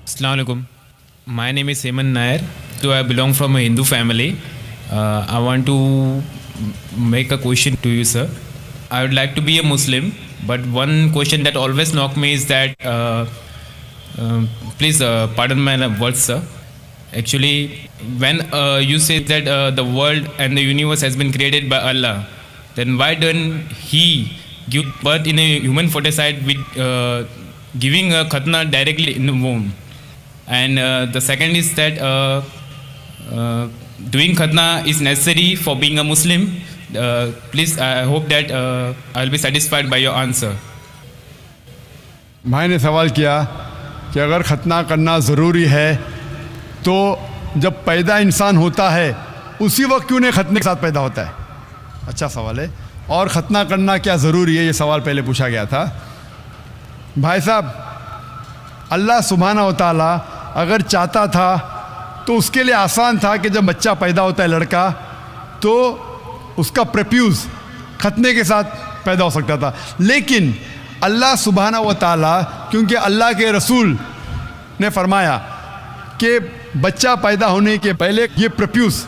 Assalamu alaikum. My name is Heman Nair. So I belong from a Hindu family. I want to make a question to you, sir. I would like to be a Muslim, but one question that always knock me is that, please pardon my words, sir. Actually, when you say that the world and the universe has been created by Allah, then why don't He give birth in a human foeticide with giving a khatna directly in the womb? And the second is that doing khatna is necessary for being a Muslim. Please, I hope that I'll be satisfied by your answer. भाई ने सवाल किया कि अगर ख़तना करना ज़रूरी है तो जब पैदा इंसान होता है उसी वक्त क्यों नहीं ख़तने के साथ पैदा होता है। अच्छा सवाल है। और ख़तना करना क्या ज़रूरी है, ये सवाल पहले पूछा गया था। भाई साहब, अल्लाह सुब्हानहू व तआला अगर चाहता था तो उसके लिए आसान था कि जब बच्चा पैदा होता है लड़का तो उसका प्रेप्यूज़ ख़तने के साथ पैदा हो सकता था, लेकिन अल्लाह सुब्हानहू व तआला, क्योंकि अल्लाह के रसूल ने फरमाया कि बच्चा पैदा होने के पहले ये prepuce,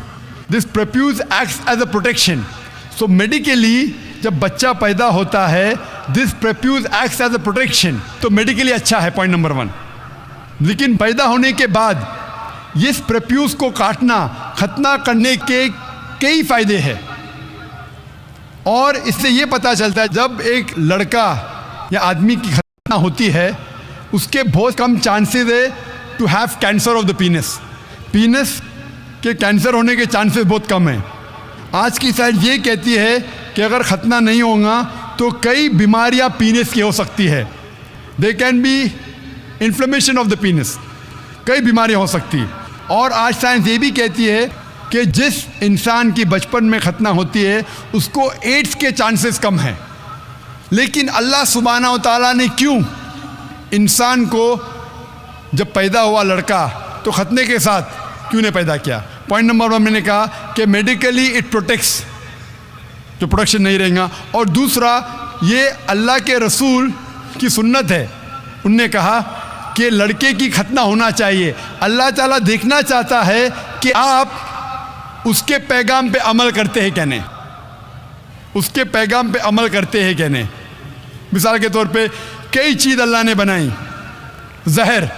this prepuce acts as a protection. So medically जब बच्चा पैदा होता है this prepuce acts as a protection, तो मेडिकली अच्छा है, पॉइंट नंबर 1। लेकिन पैदा होने के बाद इस प्रेप्यूज़ को काटना, ख़तना करने के कई फ़ायदे हैं। और इससे ये पता चलता है जब एक लड़का या आदमी की ख़तना होती है उसके बहुत कम चांसेस है to have cancer of the penis. Penis के कैंसर होने के चांसेस बहुत कम हैं। आज की साइंस ये कहती है कि अगर ख़तना नहीं होगा तो कई बीमारियां पीनस की हो सकती है। They can be inflammation of the पीनस, कई बीमारियां हो सकती। और आज साइंस ये भी कहती है कि जिस इंसान की बचपन में ख़तना होती है उसको एड्स के चांसेस कम हैं। लेकिन अल्लाह सुब्हानहू व तआला ने क्यों इंसान को जब पैदा हुआ लड़का तो ख़तने के साथ क्यों ने पैदा किया? पॉइंट नंबर 1 मैंने कहा कि मेडिकली इट प्रोटेक्ट्स, जो प्रोटेक्शन नहीं रहेगा। और दूसरा, ये अल्लाह के रसूल की सुन्नत है। उनने कहा कि लड़के की ख़तना होना चाहिए। अल्लाह ताला देखना चाहता है कि आप उसके पैगाम पे अमल करते हैं क्या नहीं, उसके पैगाम पे अमल करते हैं क्या नहीं। मिसाल के तौर पे कई चीज़ अल्लाह ने बनाई। जहर,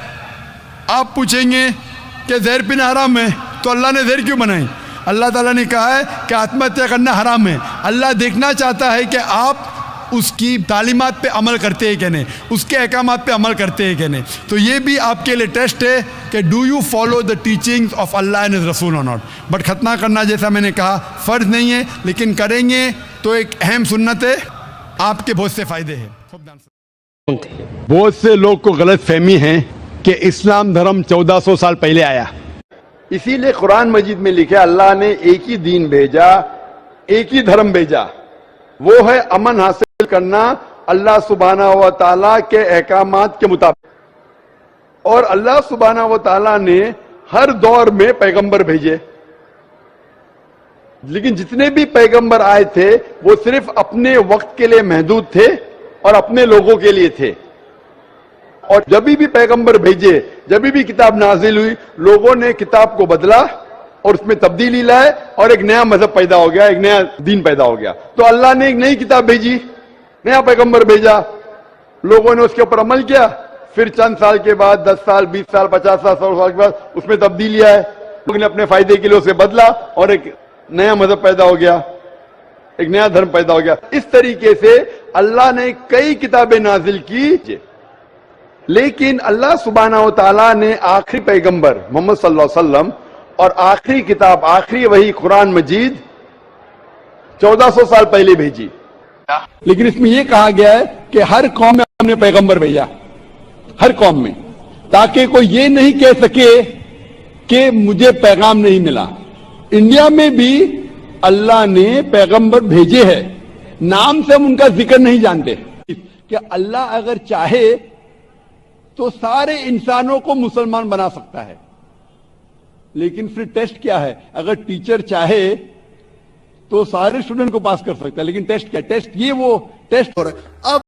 आप पूछेंगे कि जहर पीना हराम है, तो अल्लाह ने जहर क्यों बनाई? अल्लाह ताला ने कहा है कि आत्महत्या करना हराम है। अल्लाह देखना चाहता है कि आप उसकी तालीमात पे अमल करते हैं क्या नहीं, उसके अहकामात पे अमल करते हैं क्या नहीं। तो ये भी आपके लिए टेस्ट है कि do you follow the teachings of Allah and his रसूल और नॉट। बट ख़तना करना जैसा मैंने कहा फ़र्ज़ नहीं है, लेकिन करेंगे तो एक अहम सुन्नत है, आपके बहुत से फ़ायदे हैं। बहुत से लोग को गलत फहमी है कि इस्लाम धर्म 1400 साल पहले आया। इसीलिए कुरान मजीद में लिखा अल्लाह ने एक ही दीन भेजा, एक ही धर्म भेजा, वो है अमन हासिल करना अल्लाह सुब्हानहू व तआला के अहकामात के मुताबिक। और अल्लाह सुब्हानहू व तआला ने हर दौर में पैगंबर भेजे, लेकिन जितने भी पैगंबर आए थे वो सिर्फ अपने वक्त के लिए महदूद थे और अपने लोगों के लिए थे। और जब भी पैगंबर भेजे, जब भी किताब नाजिल हुई, लोगों ने किताब को बदला और उसमें तब्दीली लाए और एक नया मजहब पैदा हो गया, एक नया दीन पैदा हो गया। तो अल्लाह ने एक नई किताब भेजी, नया पैगंबर भेजा, लोगों ने उसके ऊपर अमल किया। फिर चंद साल के बाद 10 साल 20 साल 50 साल 100 साल के बाद उसमें तब्दीली आए, लोगों ने अपने फायदे के लिए उसे बदला और एक नया मजहब पैदा हो गया, एक नया धर्म पैदा हो गया। इस तरीके से अल्लाह ने कई किताबें नाजिल की, लेकिन अल्लाह सुब्हानहू व तआला ने आखिरी पैगंबर मोहम्मद सल्लल्लाहु अलैहि वसल्लम और आखिरी किताब, आखिरी वही कुरान मजीद 1400 साल पहले भेजी। लेकिन इसमें यह कहा गया है कि हर कौम में हमने पैगंबर भेजा, हर कौम में, ताकि कोई ये नहीं कह सके कि मुझे पैगाम नहीं मिला। इंडिया में भी अल्लाह ने पैगंबर भेजे हैं, नाम से हम उनका जिक्र नहीं जानते। कि अल्लाह अगर चाहे तो सारे इंसानों को मुसलमान बना सकता है, लेकिन फिर टेस्ट क्या है? अगर टीचर चाहे तो सारे स्टूडेंट को पास कर सकता है, लेकिन टेस्ट क्या? टेस्ट ये वो टेस्ट हो रहा है। अब